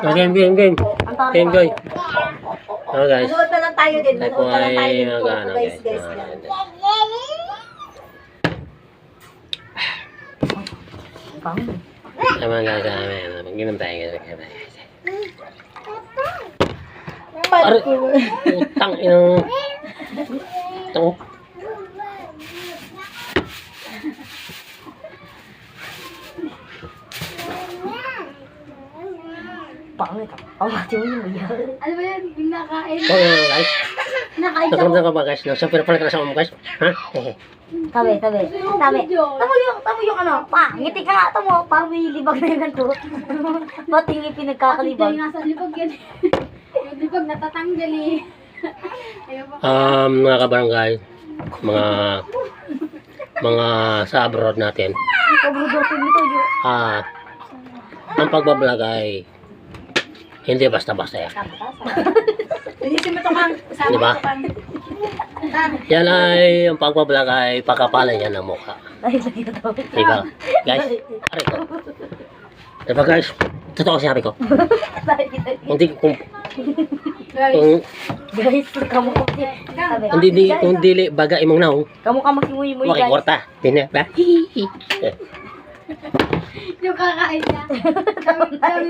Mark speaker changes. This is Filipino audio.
Speaker 1: Game. Game, guys. Oh, guys.
Speaker 2: Manood na lang tayo din.
Speaker 1: Tayo po
Speaker 2: Manood na lang tayo
Speaker 1: ay
Speaker 2: din.
Speaker 1: mag-ano,
Speaker 2: Guys.
Speaker 1: guys. Tama guys. Mag-inom tayo guys. Aray, utang inang. Utang.
Speaker 2: Pangit ako. Pamati mo yung yan.
Speaker 3: Ano ba yan? Yung nakain?
Speaker 1: Oh, guys.
Speaker 3: Nakain ka
Speaker 1: Nakaramdam ka ba guys? No? So, pero pala ka na sa mo guys. Ha?
Speaker 2: Tabi. Tamo yung ano. Pa, ngiti ka nga. Tamo. Parang may libag na yung ganito. Ba't hindi
Speaker 3: Hindi
Speaker 2: pinagkakalibag?
Speaker 3: nga sa libag yan. Yung libag natatanggal eh. Ayaw pa.
Speaker 1: Mga kabarangay, mga sa abroad natin.
Speaker 2: Pagludotin mo to yun.
Speaker 1: Ang pagbablog ay hindi basta-basta yan.
Speaker 3: Linisin mo ito kang.
Speaker 1: Diba? Yan ay, ang pagbablog ay pakapalan yan ng mukha.
Speaker 2: Ay, lagi na to.
Speaker 1: Diba? Guys, aray ko. Diba guys, totoo sinabi ko. Hindi, kung
Speaker 2: Guys, kamu ko. Sabi.
Speaker 1: kung dili baga imong naong,
Speaker 2: Kamu ka magsimuy-muy
Speaker 1: okay,
Speaker 2: guys.
Speaker 1: kwarta. Tina, ba?
Speaker 3: Yung kakain niya. Dami